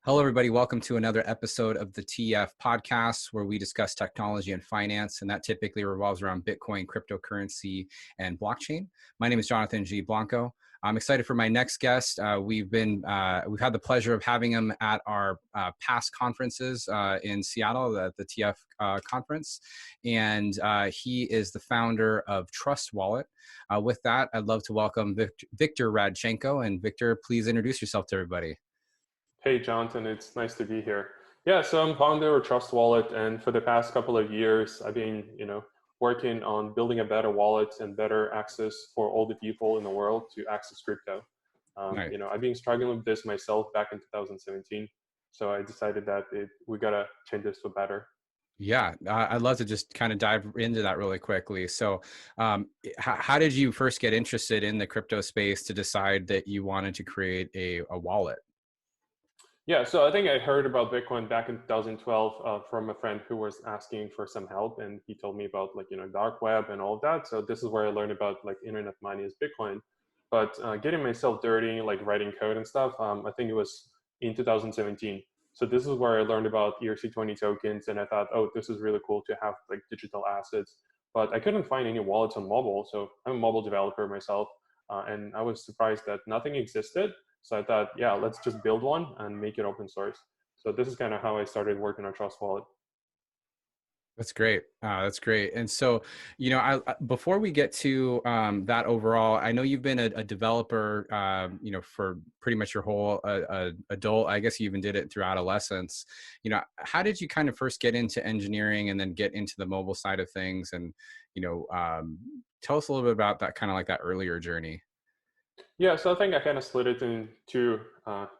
Hello, everybody. Welcome to another episode of the TF podcast, where we discuss technology and finance, and that typically revolves around Bitcoin, cryptocurrency, and blockchain. My name is Jonathan G. Blanco. I'm excited for my next guest. We've had the pleasure of having him at our past conferences in Seattle, the TF conference, and he is the founder of Trust Wallet. With that, I'd love to welcome Viktor Radchenko. And Viktor, please introduce yourself to everybody. Hey, Jonathan, it's nice to be here. Yeah, so I'm founder of Trust Wallet, and for the past couple of years, I've been, working on building a better wallet and better access for all the people in the world to access crypto. Nice. I've been struggling with this myself back in 2017, so I decided that we gotta change this for better. Yeah, I'd love to just kind of dive into that really quickly. So, how did you first get interested in the crypto space to decide that you wanted to create a wallet? Yeah, so I think I heard about Bitcoin back in 2012 from a friend who was asking for some help, and he told me about dark web and all of that. So this is where I learned about internet money as Bitcoin. But getting myself dirty, like writing code and stuff, I think it was in 2017. So this is where I learned about ERC20 tokens, and I thought, oh, this is really cool to have like digital assets. But I couldn't find any wallets on mobile, so I'm a mobile developer myself, and I was surprised that nothing existed. So I thought, yeah, let's just build one and make it open source. So this is kind of how I started working on Trust Wallet. That's great. That's great. And so, before we get to that overall, I know you've been a developer, for pretty much your whole adult. I guess you even did it through adolescence. How did you kind of first get into engineering and then get into the mobile side of things? And tell us a little bit about that, kind of like that earlier journey. Yeah, so I think I kind of split it in two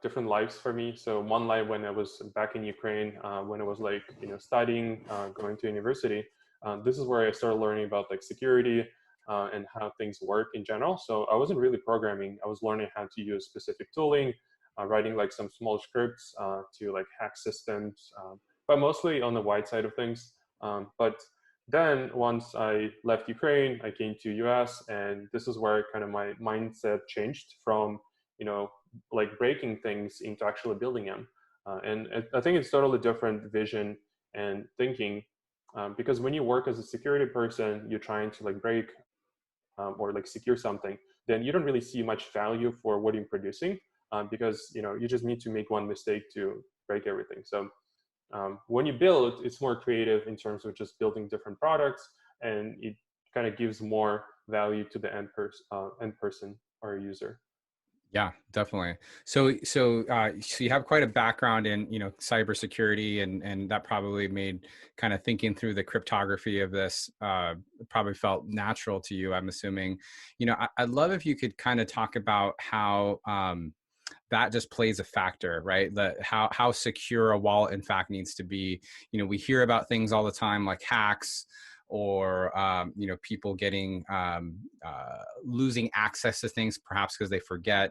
different lives for me. So one life when I was back in Ukraine, when I was studying, going to university. This is where I started learning about like security and how things work in general. So I wasn't really programming. I was learning how to use specific tooling, writing like some small scripts to like hack systems, but mostly on the wide side of things. But then once I left Ukraine, I came to US, and this is where kind of my mindset changed from, like breaking things into actually building them. I think it's totally different vision and thinking, because when you work as a security person, you're trying to like break or like secure something, then you don't really see much value for what you're producing, because you just need to make one mistake to break everything. So when you build, it's more creative in terms of just building different products, and it kind of gives more value to the end person or user. Yeah, definitely. So you have quite a background in, cybersecurity, and that probably made kind of thinking through the cryptography of this probably felt natural to you, I'm assuming. I'd love if you could kind of talk about how that just plays a factor, right? How secure a wallet in fact needs to be. We hear about things all the time like hacks, or people getting losing access to things perhaps because they forget.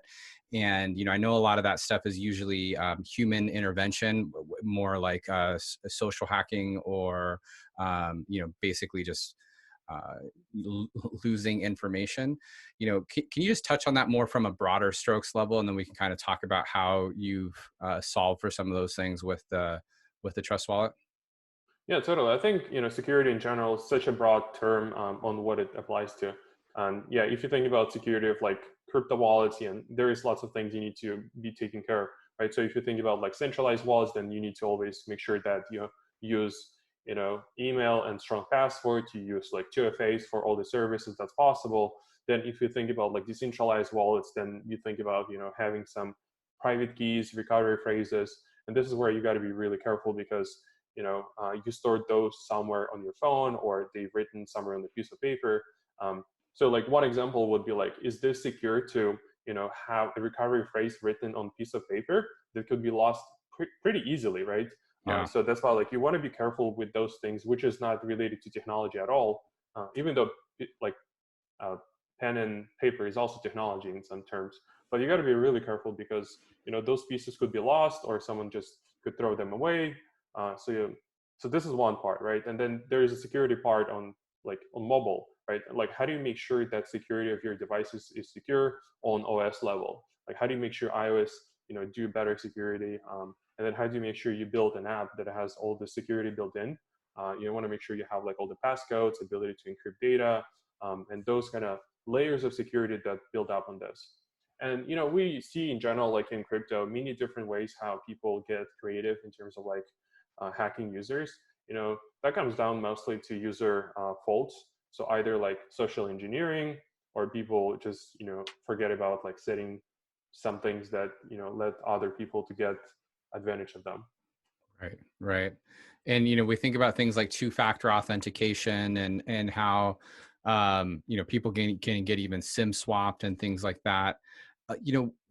And I know a lot of that stuff is usually human intervention, more like social hacking, or basically just losing information. Can you just touch on that more from a broader strokes level, and then we can kind of talk about how you've solved for some of those things with the Trust Wallet? Yeah, totally. I think security in general is such a broad term on what it applies to. And yeah, if you think about security of like crypto wallets, there is lots of things you need to be taking care of, right? So if you think about like centralized wallets, then you need to always make sure that you use email and strong password. You use like 2FAs for all the services that's possible. Then if you think about like decentralized wallets, then you think about having some private keys, recovery phrases, and this is where you got to be really careful, because you stored those somewhere on your phone, or they've written somewhere on the piece of paper. So like one example would be like, is this secure to have a recovery phrase written on piece of paper that could be lost pretty easily, right? Yeah. So that's why like you want to be careful with those things, which is not related to technology at all, even though uh, pen and paper is also technology in some terms. But you got to be really careful, because those pieces could be lost, or someone just could throw them away. So this is one part, right? And then there is a security part on mobile, right? Like how do you make sure that security of your devices is secure on OS level? Like how do you make sure iOS do better security. And then how do you make sure you build an app that has all the security built in? You want to make sure you have like all the passcodes, ability to encrypt data, and those kind of layers of security that build up on this. And we see in general, like in crypto, many different ways how people get creative in terms of like hacking users. That comes down mostly to user faults. So either like social engineering, or people just forget about like setting some things that let other people to get advantage of them. Right, right. And we think about things like two-factor authentication and how people can get even SIM swapped and things like that.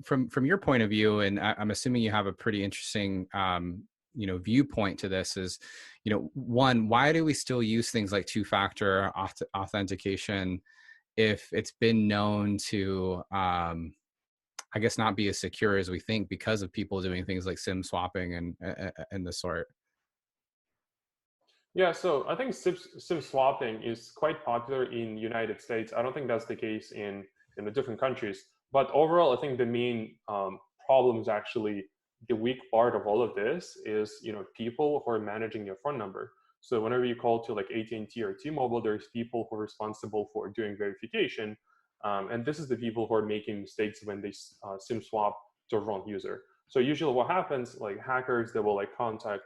From your point of view, and I'm assuming you have a pretty interesting viewpoint to this, is one, why do we still use things like two-factor authentication if it's been known to I guess not be as secure as we think because of people doing things like SIM swapping and the sort. Yeah, so I think SIM swapping is quite popular in United States. I don't think that's the case in the different countries. But overall, I think the main problem is actually the weak part of all of this is people who are managing your phone number. So whenever you call to like AT&T or T-Mobile, there's people who are responsible for doing verification, and this is the people who are making mistakes when they SIM swap to a wrong user. So usually, what happens, like hackers, they will like contact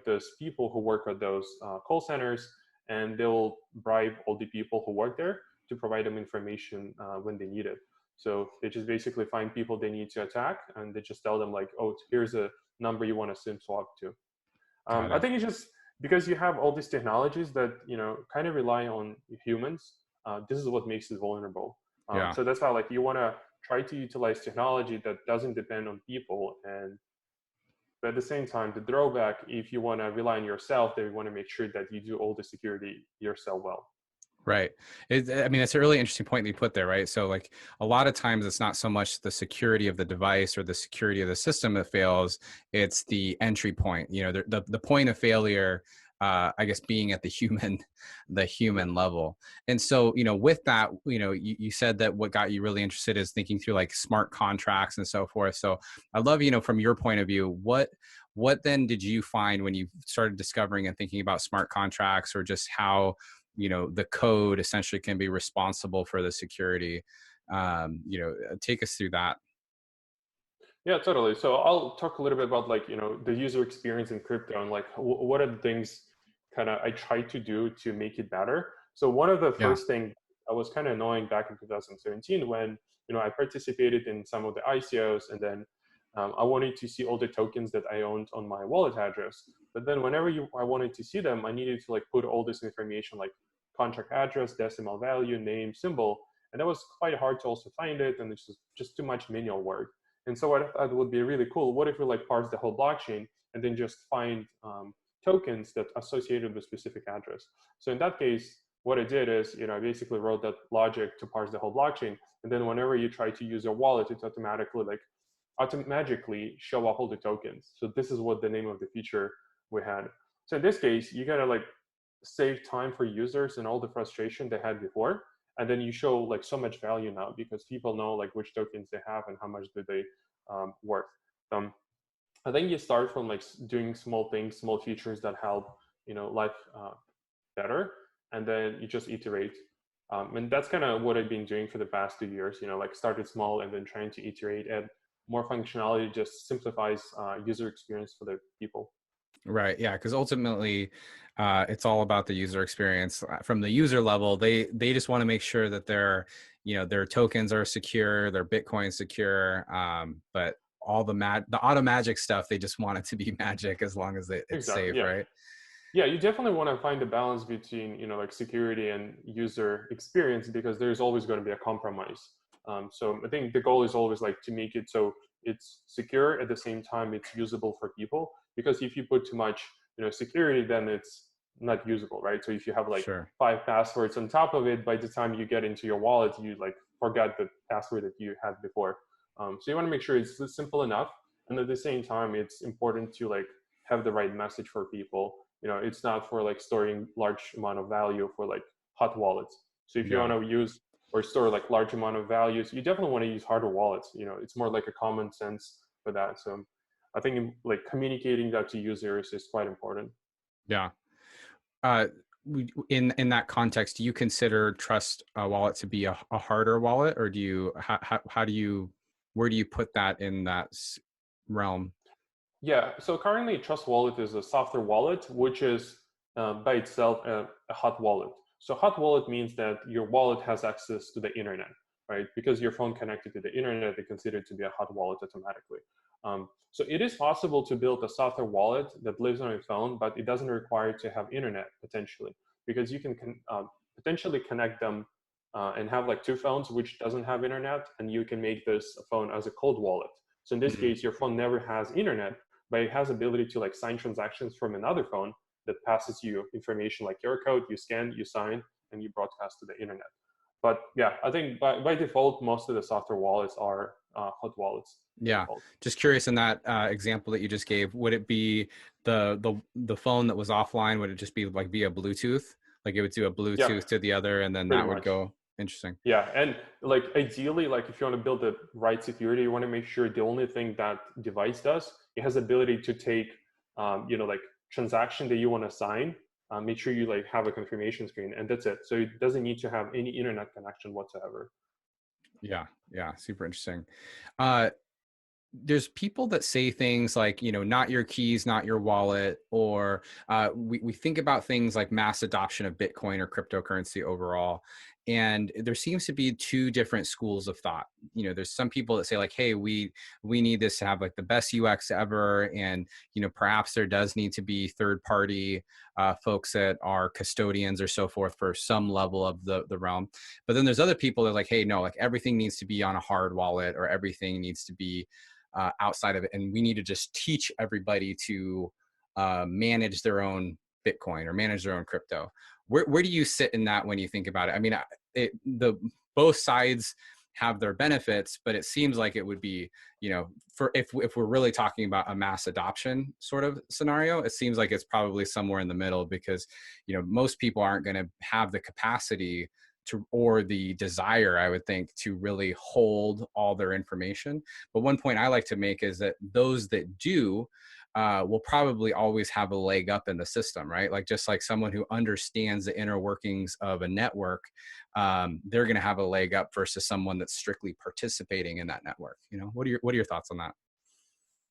those people who work at those call centers, and they'll bribe all the people who work there to provide them information when they need it. So they just basically find people they need to attack, and they just tell them like, oh, here's a number you want to SIM swap to. Got I it. think it's just because you have all these technologies that kind of rely on humans. This is what makes it vulnerable. Yeah. So that's why like you want to try to utilize technology that doesn't depend on people. And but at the same time, the drawback, if you want to rely on yourself, then you want to make sure that you do all the security yourself well. Right. I mean, it's a really interesting point that you put there, right? So, like, a lot of times it's not so much the security of the device or the security of the system that fails; it's the entry point. The point of failure, I guess, being at the Yeah. human level. And so, with that, you said that what got you really interested is thinking through like smart contracts and so forth. So, I love, from your point of view, what then did you find when you started discovering and thinking about smart contracts, or just how the code essentially can be responsible for the security? Take us through that. Yeah, totally. So I'll talk a little bit about like, the user experience in crypto and like what are the things kind of I try to do to make it better. So one of the Yeah. first thing I was kind of annoying back in 2017 when, I participated in some of the ICOs, and then I wanted to see all the tokens that I owned on my wallet address. But then whenever I wanted to see them, I needed to like put all this information like contract address, decimal value, name, symbol. And that was quite hard to also find it. And it's just too much manual work. And so what I thought would be really cool, what if we like parse the whole blockchain and then just find tokens that associated with specific address. So in that case, what I did is, I basically wrote that logic to parse the whole blockchain. And then whenever you try to use your wallet, it automatically show up all the tokens. So this is what the name of the feature we had. So in this case, you gotta like save time for users and all the frustration they had before. And then you show like so much value now because people know like which tokens they have and how much do they worth. I think you start from like doing small things, small features that help, life better. And then you just iterate. And that's kind of what I've been doing for the past 2 years, like started small and then trying to iterate, add more functionality, just simplifies user experience for the people. Right. Yeah. Because ultimately, it's all about the user experience. From the user level, they just want to make sure that their tokens are secure, their Bitcoin secure. But all the auto magic stuff, they just want it to be magic as long as it's Exactly. safe, Yeah. right? Yeah, you definitely want to find a balance between like security and user experience because there's always going to be a compromise. So I think the goal is always like to make it so it's secure at the same time it's usable for people. Because if you put too much security, then it's not usable, right? So if you have like Sure. 5 passwords on top of it, by the time you get into your wallet, you like forgot the password that you had before. So you want to make sure it's simple enough, and at the same time, it's important to like have the right message for people. It's not for like storing large amount of value for like hot wallets. So if you Yeah. want to use or store like large amount of values, you definitely want to use hardware wallets. It's more like a common sense for that. So I think like communicating that to users is quite important. Yeah. Uh, in that context, do you consider Trust Wallet to be a harder wallet, or do you how do you where do you put that in that realm? Yeah, so currently Trust Wallet is a software wallet, which is by itself a hot wallet. So hot wallet means that your wallet has access to the internet, right? Because your phone connected to the internet, they consider it to be a hot wallet automatically. So it is possible to build a software wallet that lives on your phone, but it doesn't require to have internet potentially, because you can potentially connect them and have like two phones which doesn't have internet, and you can make this phone as a cold wallet. So in this Mhm. case, your phone never has internet, but it has ability to like sign transactions from another phone that passes you information like QR code, you scan, you sign, and you broadcast to the internet. But yeah, I think by default, most of the software wallets are hot wallets by Yeah, default. just curious in that example that you just gave, would it be the phone that was offline? Would it just be like via Bluetooth? Like it would do a Yeah, Bluetooth to the other, and then pretty that would much. go. Interesting. Yeah, and like ideally, like if you want to build the right security, you want to make sure the only thing that device does, it has ability to take, like transaction that you want to sign. Make sure you like have a confirmation screen, and that's it. So it doesn't need to have any internet connection whatsoever. Yeah, yeah, super interesting. Uh, there's people that say things like, not your keys, not your wallet, or we think about things like mass adoption of Bitcoin or cryptocurrency overall. And there seems to be two different schools of thought. There's some people that say like, hey, we need this to have like the best UX ever. And, perhaps there does need to be third party folks that are custodians or so forth for some level of the realm. But then there's other people that are like, hey, no, like everything needs to be on a hard wallet, or everything needs to be outside of it, and we need to just teach everybody to manage their own Bitcoin or manage their own crypto. Where do you sit in that when you think about it? I mean, the both sides have their benefits, but it seems like it would be, for if we're really talking about a mass adoption sort of scenario, it seems like it's probably somewhere in the middle, because most people aren't going to have the capacity to, or the desire, I would think, to really hold all their information. But one point I like to make is that those that do will probably always have a leg up in the system, right? Like just like someone who understands the inner workings of a network, they're going to have a leg up versus someone that's strictly participating in that network. What are your thoughts on that?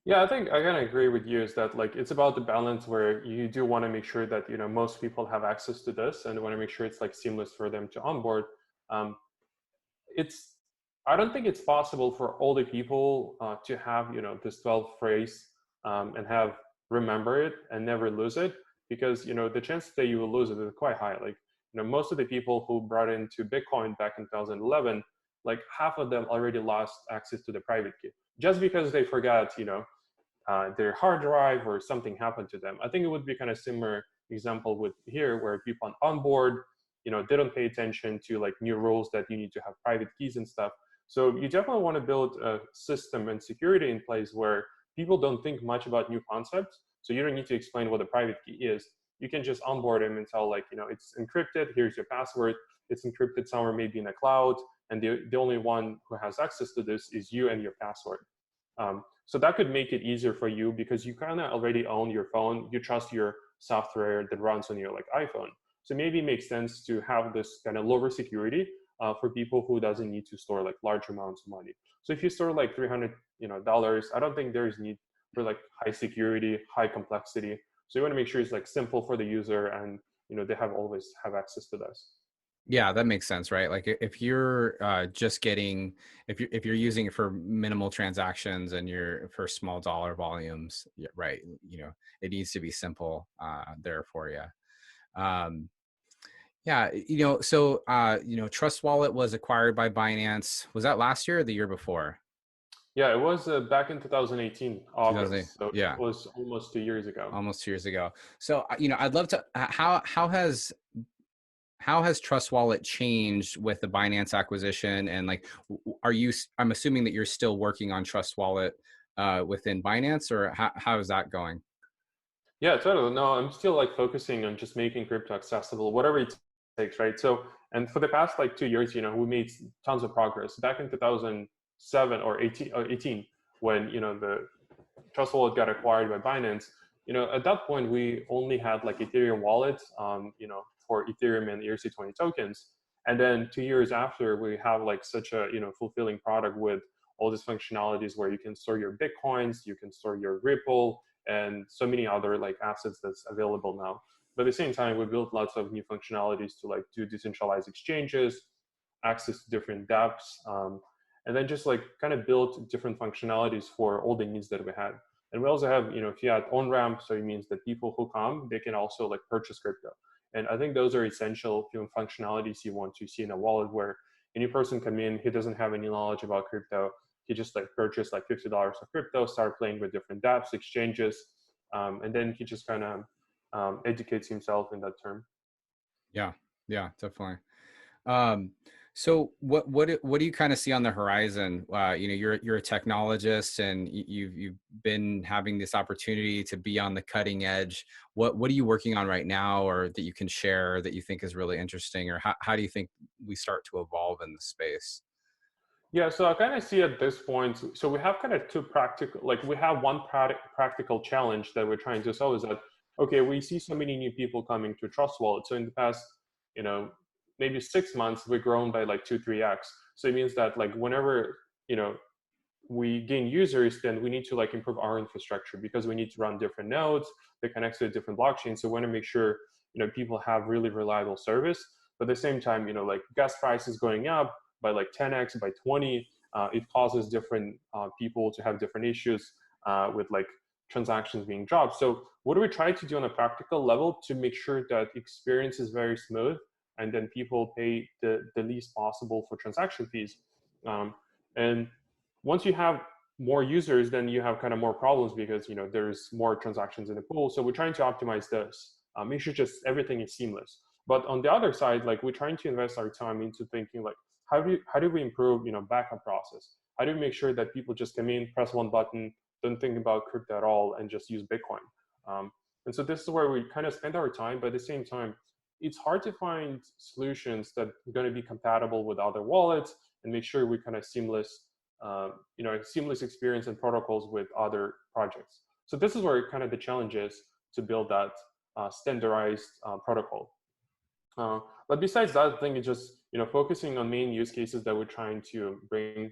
Yeah, I think I kind of agree with you. Is that like it's about the balance where you do want to make sure that most people have access to this, and want to make sure it's like seamless for them to onboard. Um, it's I don't think it's possible for all the people to have this 12 phrase and have remember it and never lose it, because the chance that you will lose it is quite high. Like most of the people who brought into Bitcoin back in 2011, like half of them already lost access to the private key just because they forgot their hard drive or something happened to them. I think it would be kind of similar example with here where people on board, they don't pay attention to like new rules that you need to have private keys and stuff. So you definitely want to build a system and security in place where people don't think much about new concepts. So you don't need to explain what a private key is. You can just onboard them and tell like, it's encrypted, here's your password. It's encrypted somewhere maybe in a cloud. And the only one who has access to this is you and your password. So that could make it easier for you because you kind of already own your phone. You trust your software that runs on your like iPhone. So maybe it makes sense to have this kind of lower security for people who doesn't need to store like large amounts of money. So if you store like $300, dollars, I don't think there's need for like high security, high complexity. So you want to make sure it's like simple for the user, and they have always have access to this. Yeah, that makes sense, right? Like if you're just getting, if you're using it for minimal transactions and you're for small dollar volumes, yeah, right? It needs to be simple there for you. Um, yeah, so Trust Wallet was acquired by Binance. Was that last year or the year before? Yeah, it was back in 2018 2008. August, so it Yeah, was almost 2 years ago. almost 2 years ago. So I'd love to. How has Trust Wallet changed with the Binance acquisition? And like, I'm assuming that you're still working on Trust Wallet within Binance, or how is that going? Yeah, totally. No, I'm still like focusing on just making crypto accessible, whatever it takes, right? So, and for the past like 2 years, we made tons of progress. Back in 2007 or 18, when, the Trust Wallet got acquired by Binance, at that point we only had like Ethereum wallet, for Ethereum and ERC20 tokens. And then 2 years after, we have like such a, fulfilling product with all these functionalities where you can store your Bitcoins, you can store your Ripple, and so many other like assets that's available now. But at the same time, we built lots of new functionalities to like do decentralized exchanges, access to different dApps, and then just like kind of build different functionalities for all the needs that we had. And we also have, fiat on ramp, so it means that people who come, they can also like purchase crypto. And I think those are essential functionalities you want to see in a wallet, where any person come in, he doesn't have any knowledge about crypto. He just like purchased like $50 of crypto, start playing with different dApps, exchanges, and then he just kind of educates himself in that term. Yeah, yeah, definitely. Um, so what do you kind of see on the horizon? You're a technologist, and you've been having this opportunity to be on the cutting edge. What are you working on right now, or that you can share that you think is really interesting, or how do you think we start to evolve in the space? Yeah, so I kind of see at this point, so we have kind of two practical, like we have one practical challenge that we're trying to solve is that, okay, we see so many new people coming to Trust Wallet. So in the past, you know, maybe 6 months, we've grown by like 2-3x. So it means that like whenever, we gain users, then we need to like improve our infrastructure because we need to run different nodes that connect to different blockchains. So we want to make sure, people have really reliable service. But at the same time, like gas prices going up by like 10x, by 20, it causes different people to have different issues with like transactions being dropped. So what do we try to do on a practical level to make sure that experience is very smooth and then people pay the least possible for transaction fees? And once you have more users, then you have kind of more problems because there's more transactions in the pool. So we're trying to optimize this, make sure just everything is seamless. But on the other side, like we're trying to invest our time into thinking like how do we improve backup process? How do we make sure that people just come in, press one button, don't think about crypto at all, and just use Bitcoin? And so this is where we kind of spend our time. But at the same time, it's hard to find solutions that are going to be compatible with other wallets and make sure we kind of seamless experience and protocols with other projects. So this is where kind of the challenge is to build that standardized protocol. But besides that, I think it's just focusing on main use cases that we're trying to bring.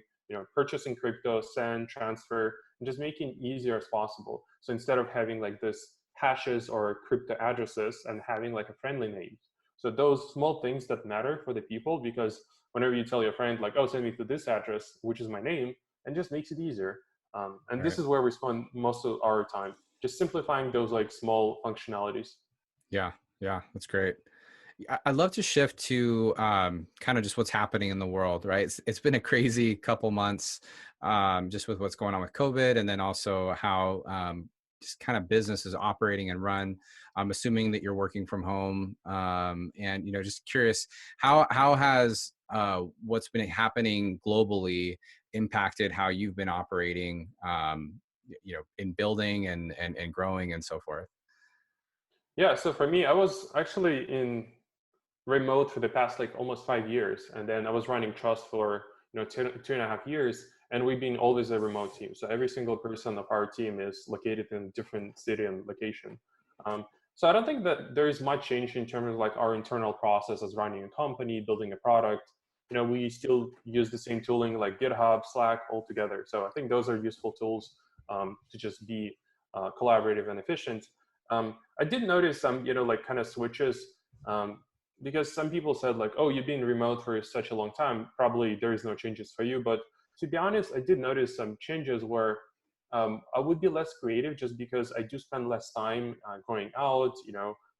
Purchasing crypto, send, transfer, and just making it easier as possible. So instead of having like this hashes or crypto addresses and having like a friendly name. So those small things that matter for the people, because whenever you tell your friend like, oh, send me to this address, which is my name, and just makes it easier. And this Right. is where we spend most of our time, just simplifying those like small functionalities. Yeah, yeah, that's great. I'd love to shift to kind of just what's happening in the world, right? It's been a crazy couple months, just with what's going on with COVID, and then also how just kind of business is operating and run. I'm assuming that you're working from home, and just curious, how has what's been happening globally impacted how you've been operating, in building and growing and so forth? Yeah, so for me, I was actually in remote for the past like almost 5 years, and then I was running Trust for 2.5 years, and we've been always a remote team. So every single person of our team is located in a different city and location. So I don't think that there is much change in terms of like our internal process as running a company, building a product. We still use the same tooling like GitHub, Slack, all together. So I think those are useful tools to just be collaborative and efficient. I did notice some, like kind of switches, because some people said like, oh, you've been remote for such a long time, probably there is no changes for you. But to be honest, I did notice some changes where I would be less creative just because I do spend less time going out,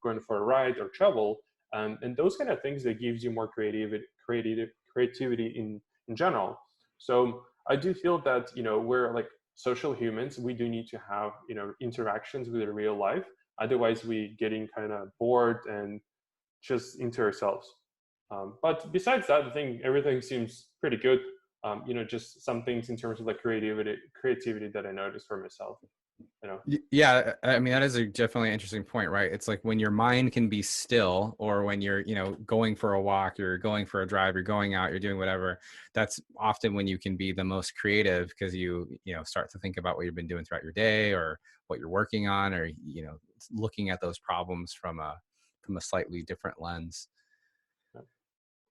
going for a ride or travel. And those kind of things that gives you more creativity in general. So I do feel that, we're like social humans. We do need to have, interactions with the real life. Otherwise, we getting kind of bored and just into ourselves. But besides that, I think everything seems pretty good. Just some things in terms of like creativity that I noticed for myself. Yeah, I mean, that is a definitely interesting point, right? It's like when your mind can be still, or when you're, going for a walk, you're going for a drive, you're going out, you're doing whatever. That's often when you can be the most creative, because you start to think about what you've been doing throughout your day, or what you're working on, or looking at those problems from a slightly different lens.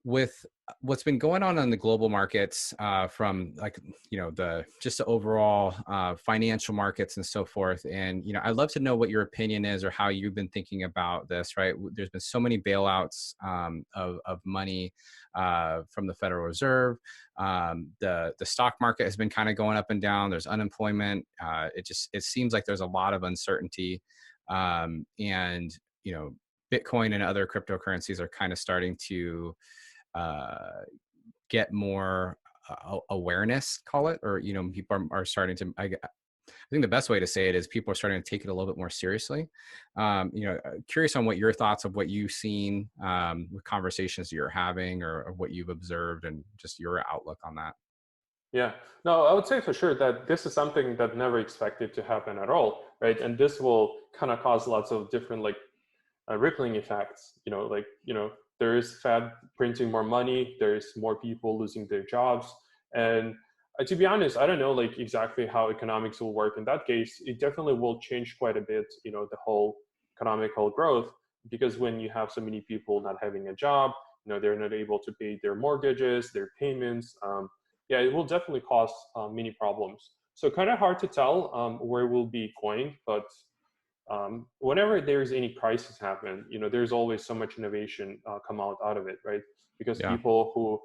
With what's been going on the global markets, from like the just the overall financial markets and so forth, and I'd love to know what your opinion is, or how you've been thinking about this. Right, there's been so many bailouts of money from the Federal Reserve. The stock market has been kind of going up and down. There's unemployment. It seems like there's a lot of uncertainty, and Bitcoin and other cryptocurrencies are kind of starting to uh, get more awareness, call it, or people are starting to. I think the best way to say it is people are starting to take it a little bit more seriously. Curious on what your thoughts of what you've seen, with conversations you're having, or what you've observed, and just your outlook on that. Yeah, no, I would say for sure that this is something that never expected to happen at all, right? And this will kind of cause lots of different like rippling effects. There is Fed printing more money, there is more people losing their jobs, and to be honest, I don't know like exactly how economics will work in that case. It definitely will change quite a bit, the whole economical growth, because when you have so many people not having a job, they're not able to pay their mortgages, their payments. Yeah, it will definitely cause many problems. So kind of hard to tell where we'll be going, but whenever there's any crisis happen, there's always so much innovation come out of it, right? Because Yeah. people who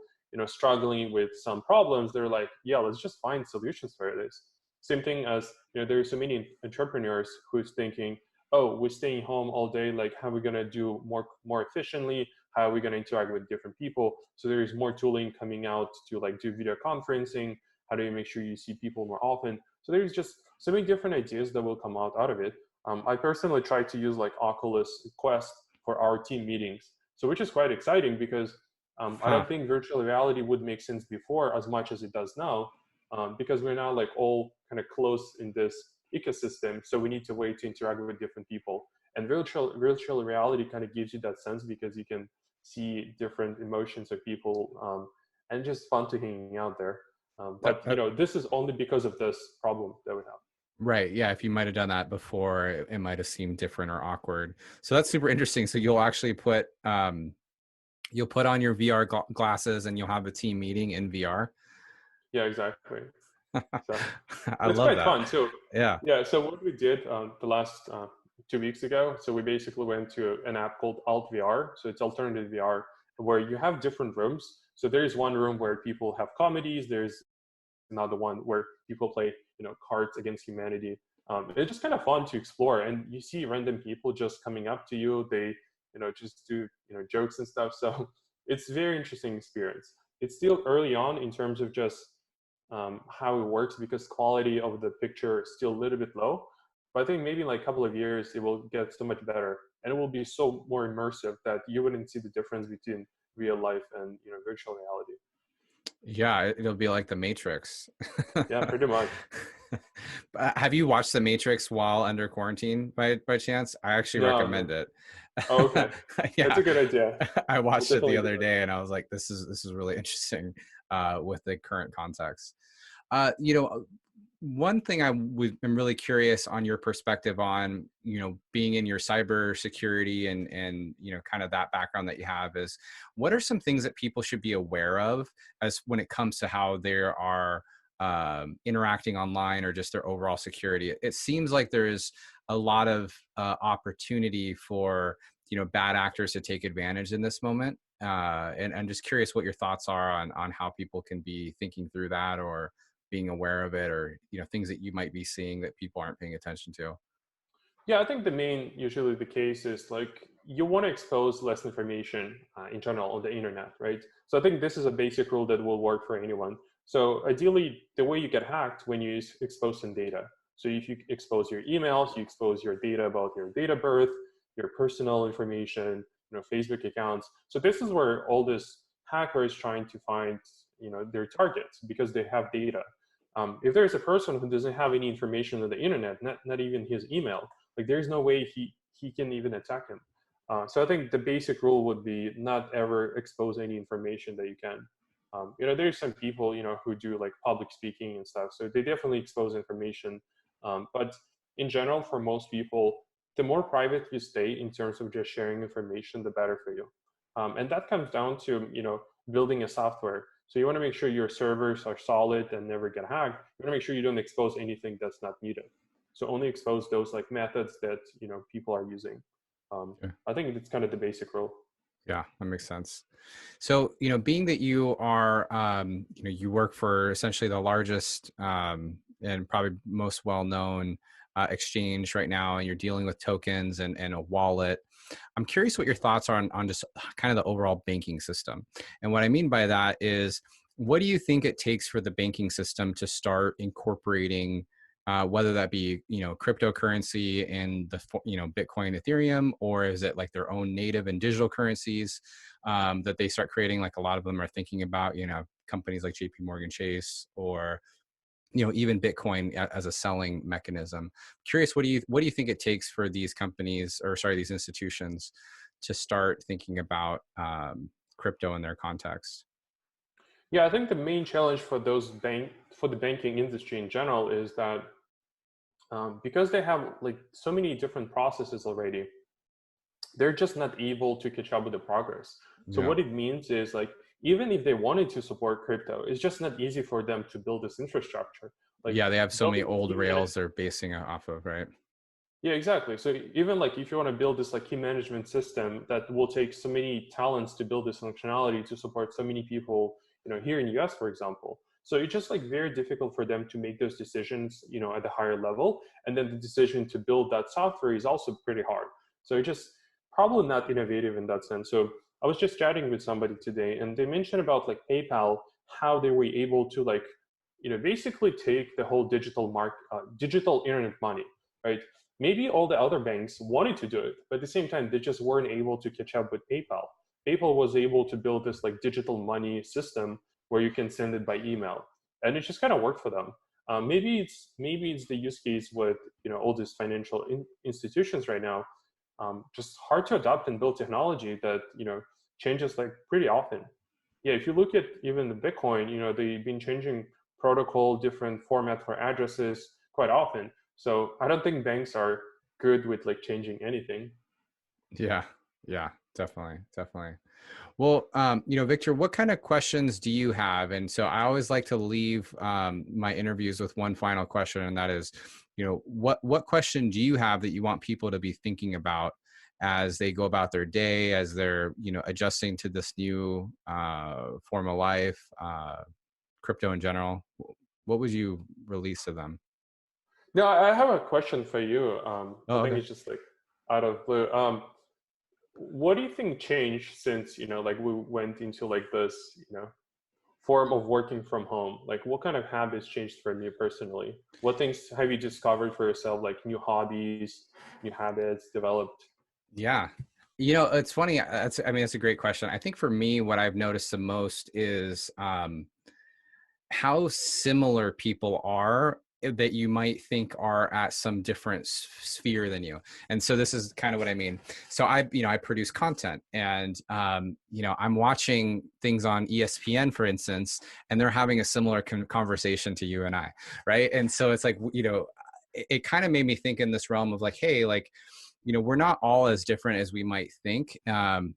struggling with some problems, they're like, yeah, let's just find solutions for this. Same thing as there's so many entrepreneurs who's thinking, oh, we're staying home all day, like how are we going to do more efficiently, how are we going to interact with different people? So there is more tooling coming out to like do video conferencing. How do you make sure you see people more often? So there's just so many different ideas that will come out of it. I personally try to use like Oculus Quest for our team meetings, so which is quite exciting because I Huh. don't think virtual reality would make sense before as much as it does now, because we're now like all kind of close in this ecosystem, so we need to wait to interact with different people. And virtual reality kind of gives you that sense because you can see different emotions of people, and just fun to hang out there. But That this is only because of this problem that we have. Right. Yeah. If you might have done that before, it might have seemed different or awkward. So that's super interesting. So you'll actually you'll put on your VR glasses, and you'll have a team meeting in VR. Yeah, exactly. So I it's love quite that. fun too. Yeah. Yeah. So what we did the last 2 weeks ago, so we basically went to an app called Alt VR. So it's alternative VR, where you have different rooms. So there's one room where people have comedies. There's another one where people play, Cards Against Humanity. It's just kind of fun to explore, and you see random people just coming up to you. They, just do, jokes and stuff. So it's a very interesting experience. It's still early on in terms of just how it works because quality of the picture is still a little bit low. But I think maybe in like a couple of years it will get so much better, and it will be so more immersive that you wouldn't see the difference between real life and virtual reality. Yeah. It'll be like the Matrix. Yeah, pretty much. Have you watched the Matrix while under quarantine by chance? I actually No, no. recommend it. Oh, okay. That's Yeah. a good idea. I I'll watched it the definitely give other it. day, and I was like, this is really interesting, with the current context. One thing am really curious on your perspective on, being in your cybersecurity, and kind of that background that you have, is what are some things that people should be aware of, as when it comes to how they are interacting online, or just their overall security? It seems like there is a lot of opportunity for bad actors to take advantage in this moment, and I'm just curious what your thoughts are on how people can be thinking through that, or being aware of it, or things that you might be seeing that people aren't paying attention to. Yeah, I think the main, usually the case is like you want to expose less information in general on the internet, right? So I think this is a basic rule that will work for anyone. So ideally, the way you get hacked when you expose some data. So if you expose your emails, you expose your data about your date of birth, your personal information, Facebook accounts. So this is where all this hackers trying to find, their targets because they have data. If there's a person who doesn't have any information on the internet, not even his email, like there's no way he can even attack him. So I think the basic rule would be not ever expose any information that you can. There's some people, who do like public speaking and stuff, so they definitely expose information. But in general, for most people, the more private you stay in terms of just sharing information, the better for you. And that comes down to, building a software. So you want to make sure your servers are solid and never get hacked. You want to make sure you don't expose anything that's not needed. So only expose those like methods that, people are using. I think it's kind of the basic rule. Yeah, that makes sense. So, being that you are, you work for essentially the largest and probably most well-known exchange right now, and you're dealing with tokens and a wallet. I'm curious what your thoughts are on just kind of the overall banking system. And what I mean by that is, what do you think it takes for the banking system to start incorporating whether that be cryptocurrency and the Bitcoin, Ethereum, or is it like their own native and digital currencies that they start creating? Like a lot of them are thinking about companies like JP Morgan Chase, or even Bitcoin as a selling mechanism. Curious, what do you think it takes for these companies, or sorry, these institutions, to start thinking about crypto in their context? Yeah, I think the main challenge for for the banking industry in general is that because they have like so many different processes already, they're just not able to catch up with the progress. So Yeah. what it means is like even if they wanted to support crypto, it's just not easy for them to build this infrastructure. Like Yeah, they have so many building old rails they're basing it off of, right? yeah, exactly. So even like if you want to build this like key management system that will take so many talents to build this functionality to support so many people, here in US, for example. So it's just like very difficult for them to make those decisions, at the higher level. And then the decision to build that software is also pretty hard. So it's just probably not innovative in that sense. So I was just chatting with somebody today and they mentioned about like PayPal, how they were able to like, basically take the whole digital internet money, right? Maybe all the other banks wanted to do it, but at the same time, they just weren't able to catch up with PayPal. PayPal was able to build this like digital money system where you can send it by email, and it just kind of worked for them. Maybe it's the use case with all these financial institutions right now. Just hard to adopt and build technology that changes like pretty often. Yeah, if you look at even the Bitcoin, they've been changing protocol, different format for addresses quite often. So I don't think banks are good with like changing anything. Yeah, yeah, definitely, definitely. Well, Victor, what kind of questions do you have? And so I always like to leave my interviews with one final question, and that is, what question do you have that you want people to be thinking about as they go about their day, as they're adjusting to this new form of life, crypto in general? What would you release to them? Now I have a question for you. I Oh, think okay. it's just like out of blue. What do you think changed since like we went into like this form of working from home? Like what kind of habits changed for you personally? What things have you discovered for yourself, like new hobbies, new habits developed? Yeah. It's funny. That's a great question. I think for me, what I've noticed the most is how similar people are that you might think are at some different sphere than you. And so this is kind of what I mean. So I produce content, and I'm watching things on ESPN, for instance, and they're having a similar conversation to you and I, right? And so it's like, it kind of made me think in this realm of like, hey, like, we're not all as different as we might think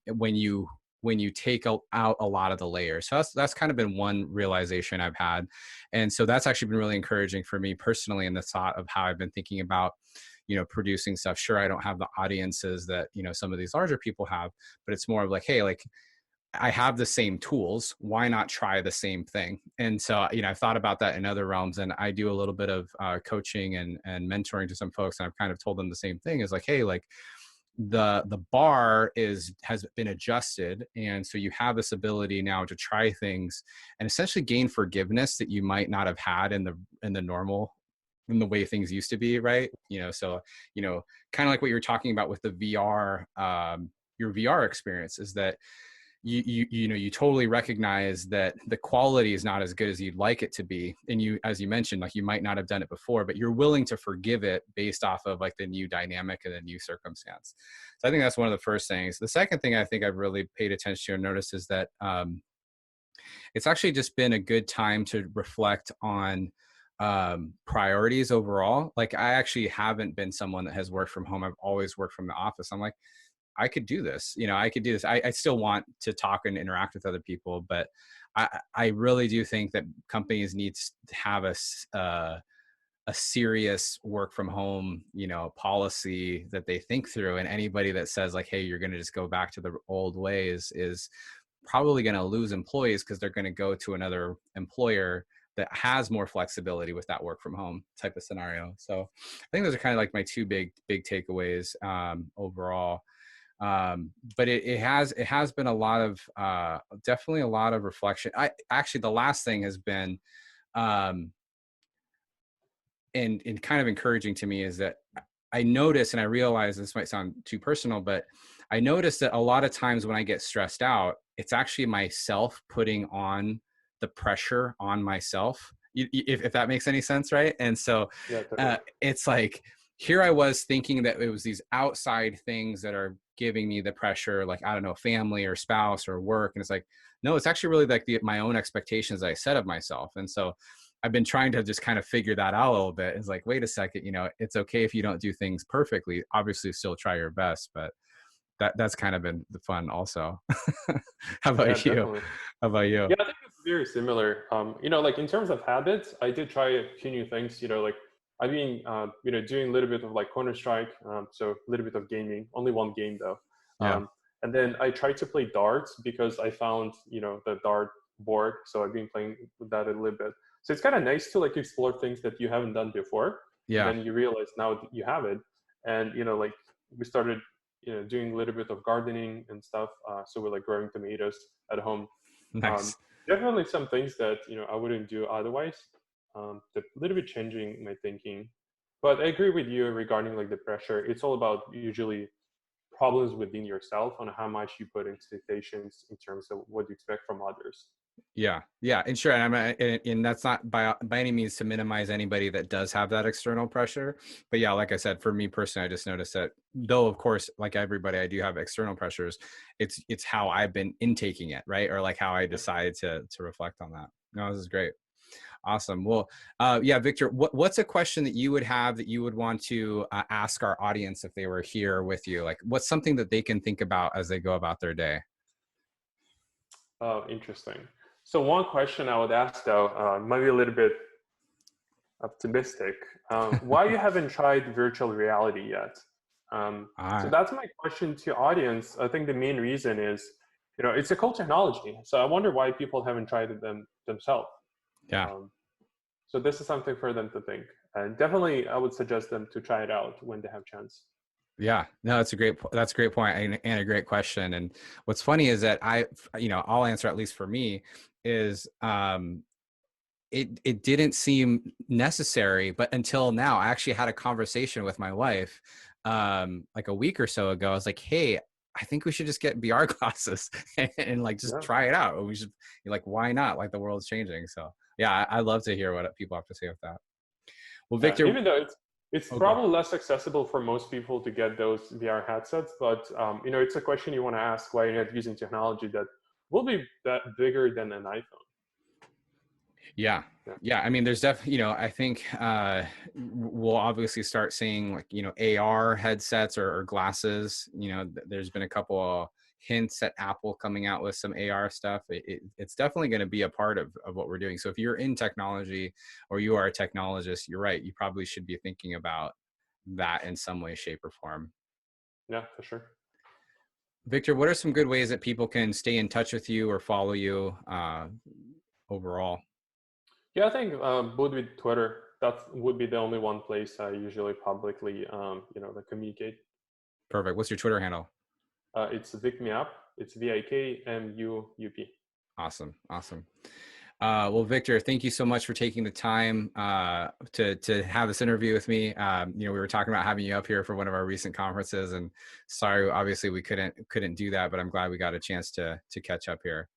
when you take out a lot of the layers. So that's kind of been one realization I've had. And so that's actually been really encouraging for me personally in the thought of how I've been thinking about, producing stuff. Sure, I don't have the audiences that, some of these larger people have, but it's more of like, hey, like, I have the same tools. Why not try the same thing? And so, I've thought about that in other realms, and I do a little bit of coaching and mentoring to some folks. And I've kind of told them the same thing is like, hey, like, the bar has been adjusted, and so you have this ability now to try things and essentially gain forgiveness that you might not have had in the normal, in the way things used to be, right? So kind of like what you were talking about with the VR, your VR experience, is that you totally recognize that the quality is not as good as you'd like it to be. And you, as you mentioned, like you might not have done it before, but you're willing to forgive it based off of like the new dynamic and the new circumstance. So I think that's one of the first things. The second thing I think I've really paid attention to and noticed is that it's actually just been a good time to reflect on priorities overall. Like I actually haven't been someone that has worked from home. I've always worked from the office. I'm like, I could do this. I could do this. I still want to talk and interact with other people, but I really do think that companies need to have a serious work from home, policy that they think through. And anybody that says like, hey, you're going to just go back to the old ways is probably going to lose employees because they're going to go to another employer that has more flexibility with that work from home type of scenario. So I think those are kind of like my two big takeaways overall. But it has been a lot of definitely a lot of reflection. I actually, the last thing has been and kind of encouraging to me is that I notice, and I realize this might sound too personal, but I notice that a lot of times when I get stressed out, it's actually myself putting on the pressure on myself, if that makes any sense, right? And so Yeah, totally. it's like, here I was thinking that it was these outside things that are giving me the pressure, like, I don't know, family or spouse or work. And it's like, no, it's actually really like my own expectations that I set of myself. And so I've been trying to just kind of figure that out a little bit. It's like, wait a second, it's okay if you don't do things perfectly. Obviously, still try your best, but that's kind of been the fun also. How Yeah, about you? definitely. How about you? Yeah, I think it's very similar. Like in terms of habits, I did try a few new things. Like I've been, doing a little bit of like Counter Strike, so a little bit of gaming. Only one game though. Yeah. And then I tried to play darts because I found, the dart board. So I've been playing with that a little bit. So it's kind of nice to like explore things that you haven't done before, and Yeah. then you realize now that you have it. And like we started, doing a little bit of gardening and stuff. So we're like growing tomatoes at home. um, Nice. Definitely some things that I wouldn't do otherwise. A little bit changing my thinking, but I agree with you regarding like the pressure. It's all about usually problems within yourself on how much you put expectations in terms of what you expect from others. Yeah, yeah, and sure, and that's not by any means to minimize anybody that does have that external pressure. But yeah, like I said, for me personally, I just noticed that though, of course, like everybody, I do have external pressures. It's how I've been intaking it, right, or like how I Yeah. decided to reflect on that. No, this is great. Awesome. Well, yeah, Victor, what's a question that you would have that you would want to ask our audience if they were here with you? Like, what's something that they can think about as they go about their day? Oh, interesting. So one question I would ask though, might be a little bit optimistic. Why you haven't tried virtual reality yet? All So right. that's my question to audience. I think the main reason is, it's a cool technology. So I wonder why people haven't tried it themselves. Yeah. Um, so this is something for them to think. And definitely, I would suggest them to try it out when they have chance. Yeah, no, that's a great point and a great question. And what's funny is that I'll answer, at least for me, is it didn't seem necessary, but until now, I actually had a conversation with my wife like a week or so ago. I was like, hey, I think we should just get VR glasses and like just Yeah. try it out. We should, like, why not? Like the world's changing. So yeah, I love to hear what people have to say with that. Well, Yeah, Victor, even though it's oh, go. probably less accessible for most people to get those VR headsets, but it's a question you want to ask why you're not using technology that will be that bigger than an iPhone. Yeah. Yeah, Yeah. I mean, there's definitely, I think we'll obviously start seeing like, AR headsets or glasses. There's been a couple of hints at Apple coming out with some AR stuff. It's definitely going to be a part of what we're doing. So if you're in technology or you are a technologist, you're right. You probably should be thinking about that in some way, shape, or form. yeah, for sure. Victor, what are some good ways that people can stay in touch with you or follow you overall? Yeah, I think would be Twitter. That would be the only one place I usually publicly, like communicate. Perfect. What's your Twitter handle? It's VikMeUp. It's VikMuup. Awesome. Awesome. Well, Victor, thank you so much for taking the time to have this interview with me. We were talking about having you up here for one of our recent conferences, and sorry, obviously we couldn't do that, but I'm glad we got a chance to catch up here.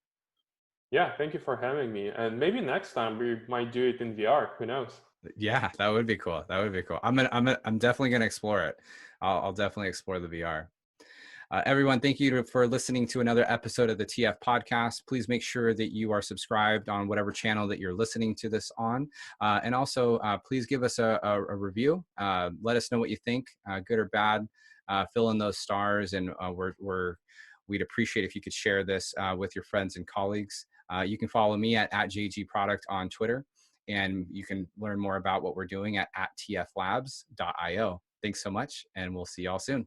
Yeah, thank you for having me. And maybe next time we might do it in VR. Who knows? Yeah, that would be cool. That would be cool. I'm definitely gonna explore it. I'll definitely explore the VR. Everyone, thank you for listening to another episode of the TF podcast. Please make sure that you are subscribed on whatever channel that you're listening to this on. And also, please give us a review. Let us know what you think, good or bad. Fill in those stars, and we'd appreciate if you could share this with your friends and colleagues. You can follow me at JG Product on Twitter, and you can learn more about what we're doing at tflabs.io. Thanks so much, and we'll see y'all soon.